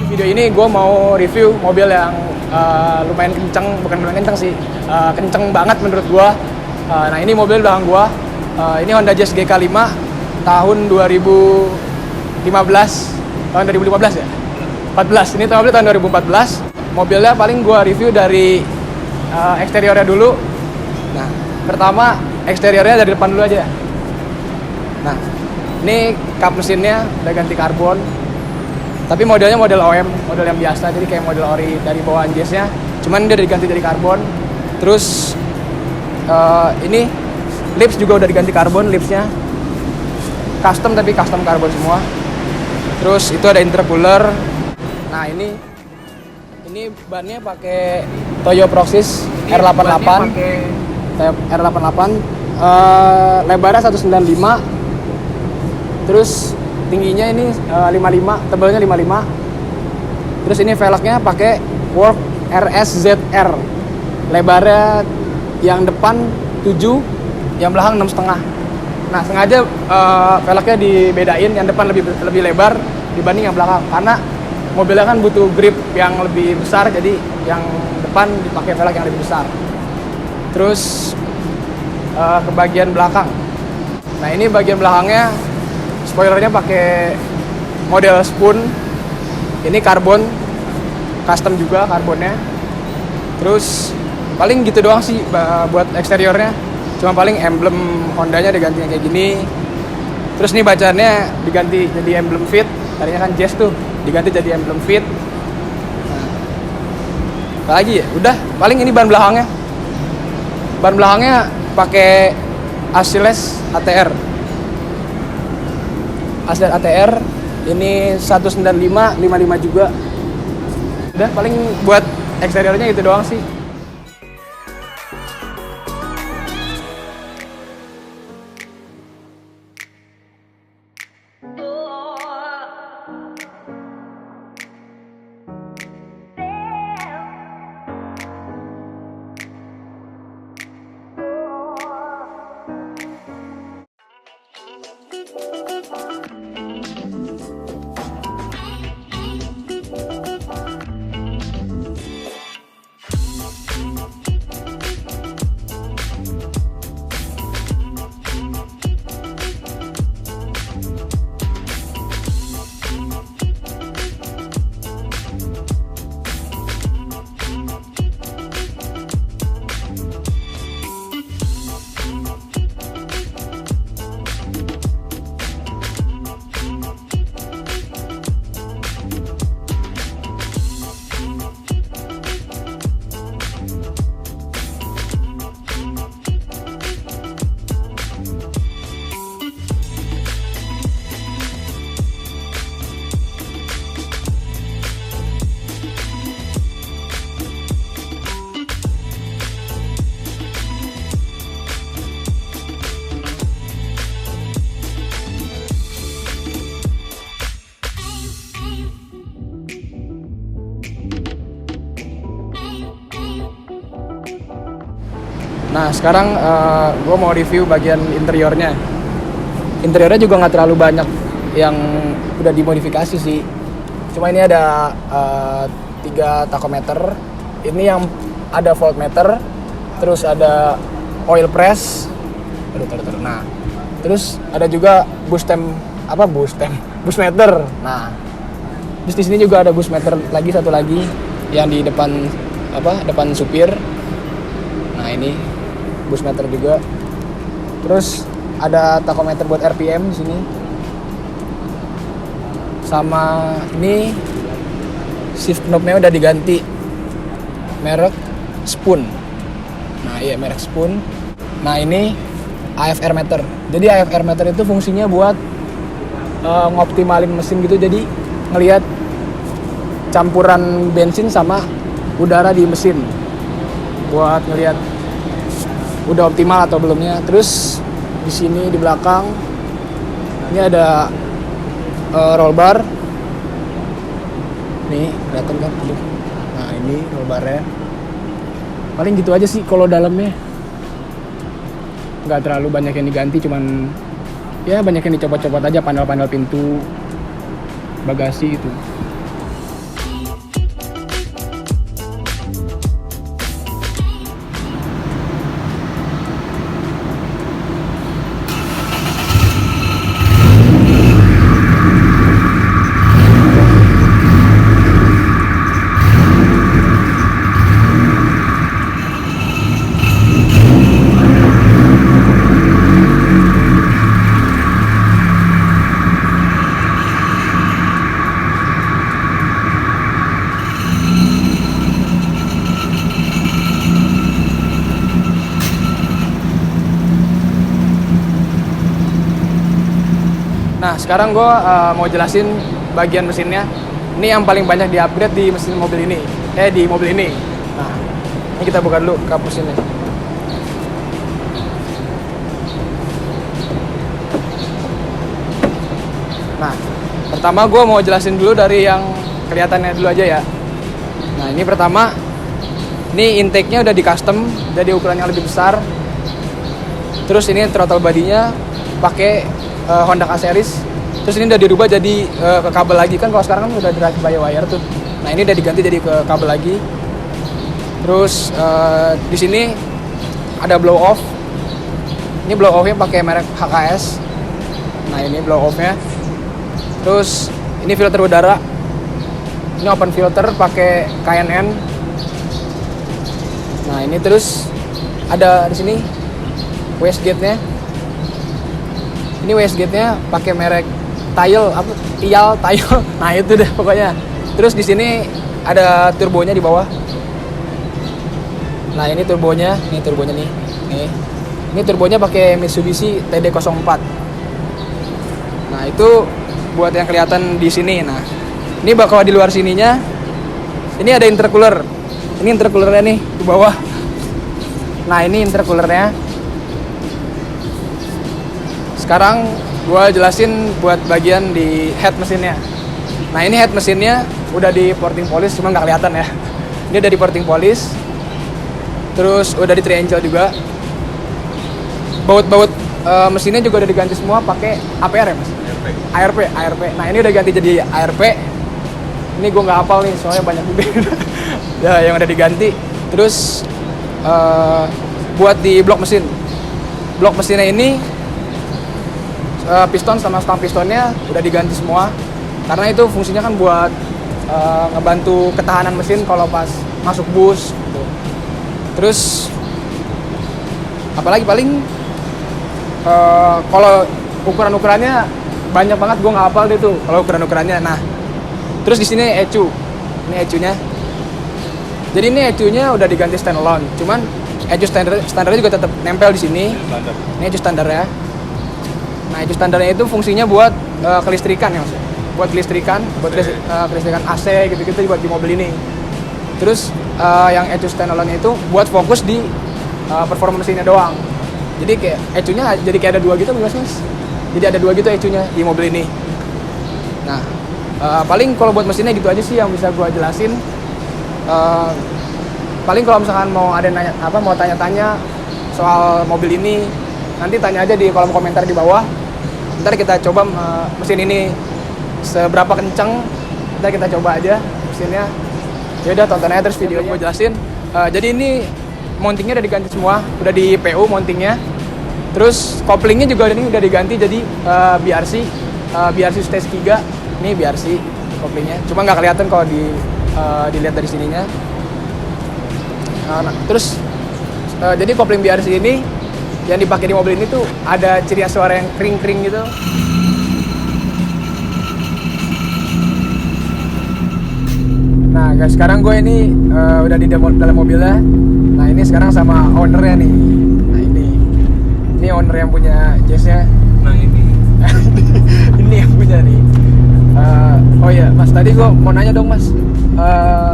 Video ini gue mau review mobil yang lumayan kenceng, bukan lumayan kenceng sih, kenceng banget menurut gue. Nah ini mobil belakang gue, ini Honda Jazz GK5 tahun 2015 ya? 14, ini mobil tahun 2014. Mobilnya paling gue review dari eksteriornya dulu. Nah pertama eksteriornya dari depan dulu aja. Nah ini kap mesinnya udah ganti karbon. Tapi modelnya model OM, model yang biasa, jadi kayak model ori dari bawaan Jazz-nya. Cuman dia udah diganti dari karbon. Terus ini lips juga udah diganti karbon, lipsnya custom tapi custom karbon semua. Terus itu ada intercooler. Nah ini bannya pakai Toyo Proxys R88. R88. Lebarnya 195. Terus tingginya ini 55, tebalnya 55. Terus ini velgnya pakai Work RS-ZR. Lebarnya yang depan 7, yang belakang 6,5. Nah, sengaja velgnya dibedain, yang depan lebih lebar dibanding yang belakang karena mobilnya kan butuh grip yang lebih besar, jadi yang depan dipakai velg yang lebih besar. Terus ke bagian belakang. Nah, ini bagian belakangnya spoilernya pakai model spoon. Ini karbon, custom juga karbonnya. Terus paling gitu doang sih buat eksteriornya. Cuma paling emblem Hondanya diganti kayak gini. Terus nih bacaannya diganti jadi emblem Fit. Tadinya kan Jazz tuh, diganti jadi emblem Fit. Nah, apa lagi ya? Udah, paling ini ban belakangnya. Ban belakangnya pakai Achilles ATR. Asden ATR ini 195, 55 juga. Udah paling buat eksteriornya gitu doang sih. Nah sekarang gue mau review bagian interiornya. Interiornya juga nggak terlalu banyak yang udah dimodifikasi sih. Cuma ini ada 3 tachometer. Ini yang ada voltmeter. Terus ada oil press. Nah, terus ada juga boost meter. Nah, terus di sini juga ada boost meter lagi, satu lagi yang di depan depan supir. Nah ini boost meter juga. Terus ada tachometer buat RPM di sini. Sama ini shift knob-nya udah diganti merek Spoon. Nah iya, merek Spoon. Nah ini AFR meter. Jadi AFR meter itu fungsinya buat ngoptimalin mesin gitu, jadi ngelihat campuran bensin sama udara di mesin buat ngelihat udah optimal atau belumnya. Terus di sini di belakang ini ada roll bar nih, kelihatan kan? Nah ini roll barnya. Paling gitu aja sih kalau dalamnya, nggak terlalu banyak yang diganti, cuman ya banyak yang dicopot-copot aja, panel-panel pintu, bagasi itu. Nah sekarang gue mau jelasin bagian mesinnya. Ini yang paling banyak di-upgrade di mesin mobil ini, di mobil ini. Nah ini kita buka dulu kap mesinnya. Nah pertama gue mau jelasin dulu dari yang kelihatannya dulu aja ya. Nah ini pertama, ini intake-nya udah di custom, jadi ukurannya lebih besar. Terus ini throttle body-nya pakai Honda K series. Terus ini udah dirubah jadi ke kabel lagi, kan kalau sekarang kan udah drive by wire tuh. Nah ini udah diganti jadi ke kabel lagi. Terus di sini ada blow off. Ini blow off-nya pakai merek HKS. Nah ini blow off-nya. Terus ini filter udara. Ini open filter pakai KNN. Nah ini terus ada di sini wastegate-nya. Ini wastegate-nya pakai merek Tile. Nah itu deh pokoknya. Terus di sini ada turbonya di bawah. Nah ini turbonya nih. Ini turbonya pakai Mitsubishi TD04. Nah itu buat yang kelihatan di sini. Nah ini bakal di luar sininya. Ini ada intercooler. Ini intercoolernya nih di bawah. Nah ini intercoolernya. Sekarang gue jelasin buat bagian di head mesinnya. Nah ini head mesinnya udah di porting polish, cuma nggak kelihatan ya. Ini udah di porting polish. Terus udah di tri-angel juga. Baut-baut mesinnya juga udah diganti semua pakai APR ya mas? ARP. Nah ini udah ganti jadi ARP. Ini gue nggak hafal nih soalnya banyak juga. Ya yang udah diganti. Terus buat di blok mesin. Blok mesinnya ini piston sama stang pistonnya udah diganti semua, karena itu fungsinya kan buat ngebantu ketahanan mesin kalau pas masuk bus gitu. Terus apalagi paling kalau ukurannya banyak banget, gue nggak hafal deh tuh kalau ukurannya. Nah terus di sini ECU, ini ECU-nya. Jadi ini ECU-nya udah diganti standalone, cuman ECU standarnya juga tetap nempel di sini. Ini ECU standarnya. Nah ECU standarnya itu fungsinya buat kelistrikan ya mas, buat kelistrikan AC gitu-gitu buat di mobil ini. Terus yang ECU standalone itu buat fokus di performa mesinnya doang. Jadi kayak ECU-nya jadi kayak ada dua gitu mas. Jadi ada dua gitu ECU-nya di mobil ini. Nah paling kalau buat mesinnya gitu aja sih yang bisa gue jelasin. Paling kalau misalkan mau ada nanya mau tanya-tanya soal mobil ini, nanti tanya aja di kolom komentar di bawah. Ntar kita coba mesin ini seberapa kencang, ntar kita coba aja mesinnya. Ya udah tonton aja terus videonya gue jelasin. Jadi ini mountingnya udah diganti semua, udah di PU mountingnya. Terus koplingnya juga ini udah diganti jadi BRC stage 3. Ini BRC koplingnya, cuma nggak kelihatan kalau dilihat dari sininya. Terus jadi kopling BRC ini yang dipakai di mobil ini tuh ada ciri khas suara yang kering-kering gitu. Nah guys, sekarang gue ini udah di dalam mobilnya. Nah ini sekarang sama ownernya nih. Nah ini owner yang punya Jazz-nya. Nah ini Ini yang punya Oh iya, Mas, tadi gua mau nanya dong, Mas.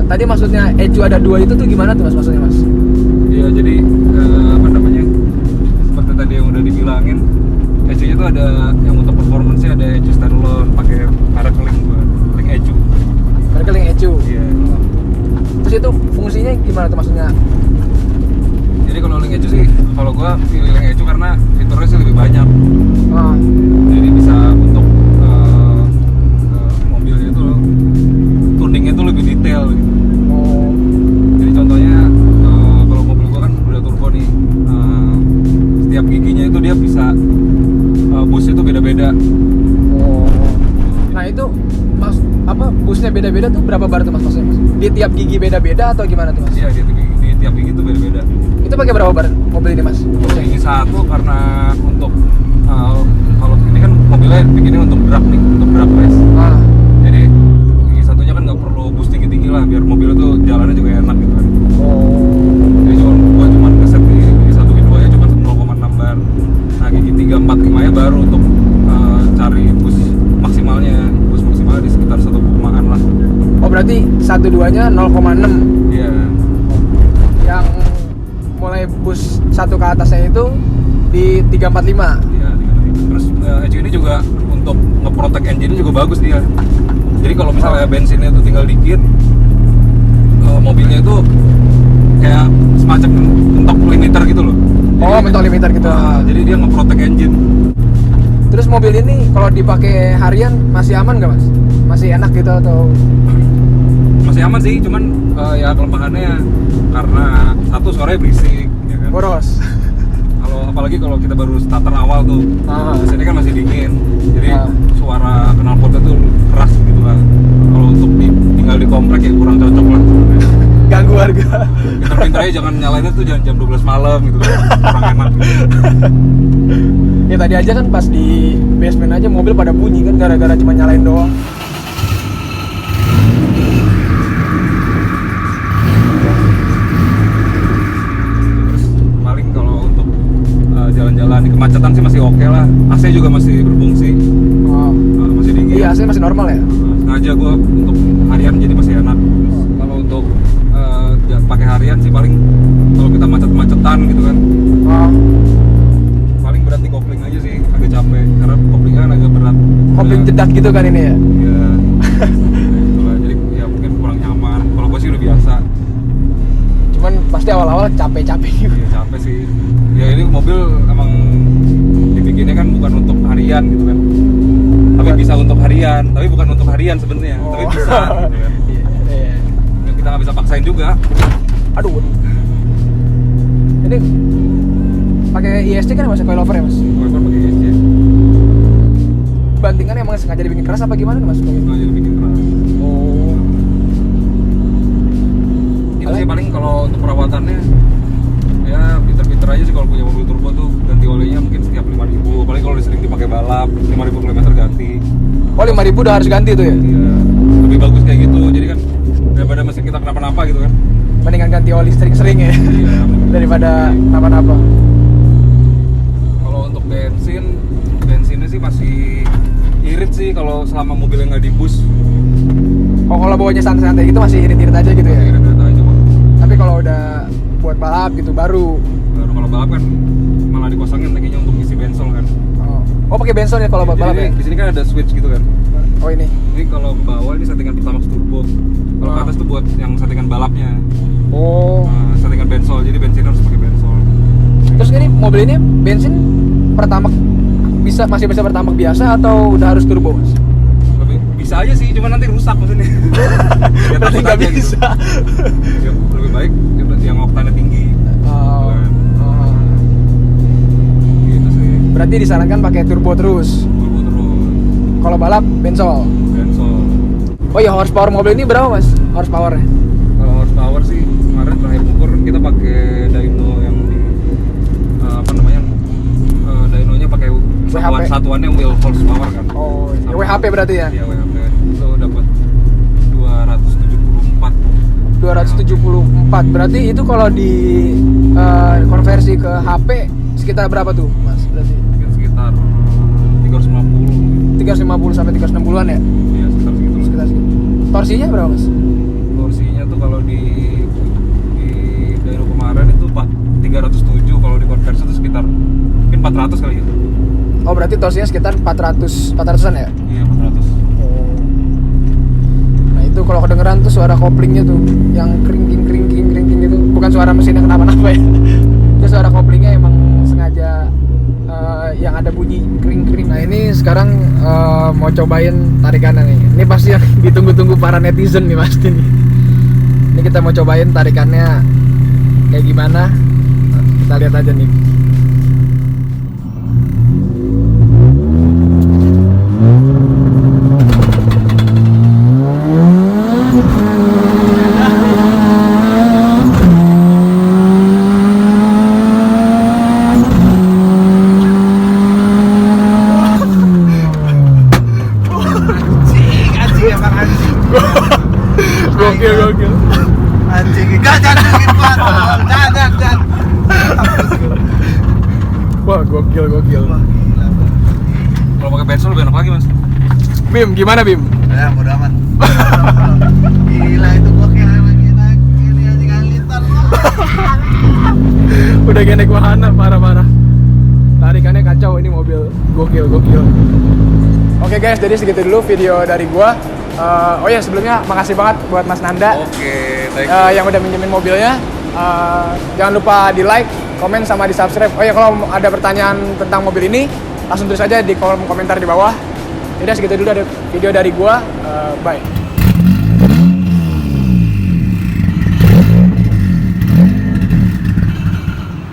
Tadi maksudnya ECU ada 2 itu tuh gimana tuh, Mas, maksudnya, Mas? Iya, jadi apa namanya, seperti tadi yang udah dibilangin, ECU-nya tuh ada yang untuk performance-nya ada ECU standalone pakai merek link ECU. Mereka link ECU. Iya. Terus itu fungsinya gimana tuh maksudnya? Jadi kalau link ECU sih, kalau gua pilih link ECU karena fiturnya sih lebih banyak. Ah, Jadi bisa untuk mobilnya itu tuningnya itu lebih detail gitu. oh, Jadi contohnya kalau mobil gua kan udah turbo nih, setiap giginya itu dia bisa busnya itu beda-beda. oh. Nah itu mas apa busnya beda-beda tuh berapa bar tuh mas maksudnya mas? Di tiap gigi beda-beda atau gimana tuh mas? Iya, di tiap gigi itu beda-beda. Itu pakai berapa bar mobil ini mas? Gigi satu karena untuk kalau ini kan mobilnya bikinnya untuk drag nih, untuk drag race. Ah, Jadi gigi satunya kan nggak perlu boost tinggi-tinggi lah, biar mobilnya tuh jalannya juga enak gitu kan. oh, Jadi gua cuma ngeset di gigi 1, gigi 2 nya cuma 0,6 bar. Nah gigi 3, 4, 5 nya baru untuk cari boost maksimalnya. Boost maksimalnya di sekitar 1,an lah. oh berarti 1-2-nya 0,6. Iya. Yang mulai bus satu ke atasnya itu di 345. Iya, terus ECU ini juga untuk nge-protect engine juga bagus dia. Jadi kalau misalnya bensinnya itu tinggal dikit, mobilnya itu kayak semacam mentok limiter gitu loh. Oh, mentok limiter gitu. Jadi dia nge-protect engine. Terus mobil ini kalau dipakai harian masih aman nggak mas? Masih enak gitu atau? Masih aman sih, cuman ya kelemahannya karena satu suaranya berisik, ya kan. Boros. Apalagi kalau kita baru starter awal tuh, di sini kan masih dingin, jadi Ah. suara knalpotnya tuh keras gitu kan. Kalau untuk tinggal di komplek ya kurang cocok lah. Ganggu warga. Pinter-pinter aja jangan nyalainnya tuh jam 12 malam gitu kan, kurang enak gitu. Ya tadi aja kan pas di basement aja mobil pada bunyi kan gara-gara cuma nyalain doang. Terus paling kalau untuk jalan-jalan di kemacetan sih masih oke lah. AC juga masih berfungsi, Oh. masih dingin. Iya, saya masih normal ya. Sengaja gue untuk harian jadi masih enak. Terus kalau untuk pakai harian sih paling kalau kita macet-macetan gitu kan, Oh. paling berat di kopling aja sih, agak capek karena koplingnya kan agak berat. Kopling jedak gitu kan ini ya. Iya. Itulah, jadi ya mungkin kurang nyaman. Kalau gue sih udah biasa. Cuman pasti awal-awal capek-capek gitu. Iya capek sih. Ya ini mobil emang dibikinnya kan bukan untuk harian gitu kan. Tapi bisa untuk harian, tapi bukan untuk harian sebenarnya. Oh. Tapi bisa gitu kan. Iya. Ya, kita nggak bisa paksain juga. Aduh. Ini pakai ISC kan masih coilover ya mas? Coilover pakai ESC. Bantingan emang sengaja dibikin keras apa gimana mas? Nggak jadi bikin keras. Oh. Itu sih paling kalau untuk perawatannya ya pinter-pinter aja sih kalau punya mobil turbo tuh, ganti olinya mungkin setiap 5.000, paling kalau sering dipakai balap 5.000 km ganti. Oh 5.000 udah harus ganti tuh ya? Iya, lebih bagus kayak gitu. Jadi kan daripada mesin kita kenapa-napa gitu kan. Mendingan ganti oli sering-sering ya. Iya. Daripada napa-napa. Kalau untuk bensinnya sih masih irit sih kalau selama mobilnya nggak dibus. Oh kalau bawanya santai-santai gitu masih irit-irit aja gitu ya? Irit aja kok. Tapi kalau udah buat balap gitu baru. Baru kalau balap kan malah dikosongin tadinya untuk isi bensol kan. Oh pakai bensin ya kalau buat balap ya? Di sini kan ada switch gitu kan. Oh ini. Ini kalau bawah ini settingan Pertamax turbo. Kalau ke atas tuh buat yang settingan balapnya. Oh. Settingan bensol. Jadi bensin harus pakai bensol. Terus ini mobil ini bensin Pertamax masih bisa Pertamax biasa atau udah harus turbo mas? Lebih bisa aja sih, cuman nanti rusak mesinnya. Ya, Berarti takut nggak aja gitu. bisa. Ya, lebih baik yang oktannya tinggi. Oh. Oh. Gitu sih. Berarti disarankan pakai turbo terus. Turbo terus. Kalau balap bensol. Bensol. Oh iya horsepower mobil ini berapa mas? Horsepowernya? Kalau horsepower sih kemarin terakhir ukur kita pakai dyno yang di apa namanya? Dynonya pakai WHP. satuannya wheel horsepower kan. Oh, ya, Sama- WHP berarti ya? Iya WHP. Itu dapat 274. 274. Berarti itu kalau di konversi ke HP sekitar berapa tuh, Mas? Berarti Mungkin sekitar 350. 350 sampai 360-an ya? Iya, sekitar segitu. Sekitar segitu. Torsinya berapa mas? Torsinya tuh kalau di Dyno kemarin itu 307, kalau di konversi itu sekitar mungkin 400 kali ya. Oh berarti torsinya sekitar 400-an ya? Iya 400. Nah itu kalau kedengeran tuh suara koplingnya tuh yang kringking gitu, bukan suara mesinnya kenapa-napa ya. Itu suara koplingnya emang sengaja yang ada bunyi kring. Nah ini sekarang mau cobain tarikannya nih. Ini pasti yang ditunggu-tunggu para netizen nih pasti nih. Ini kita mau cobain tarikannya kayak gimana. Kita lihat aja nih. Gokil. Anjing, jangan gitu Pak. Jangan. Wah, gokil. Kalau pakai bensin lebih enak lagi mas. Bim, gimana Bim? Ya, bodo amat. Gila itu gokil lagi naik ini anjing alitan loh. Udah kayak naik wahana, parah. Tarikannya kacau, ini mobil gokil. Oke guys, jadi segitu dulu video dari gua. Oh ya, sebelumnya makasih banget buat Mas Nanda. Oke, thank you. Yang udah minjemin mobilnya. Jangan lupa di like, komen, sama di subscribe. Oh ya, kalau ada pertanyaan tentang mobil ini langsung tulis aja di kolom komentar di bawah. Jadi segitu dulu ada video dari gua. Bye.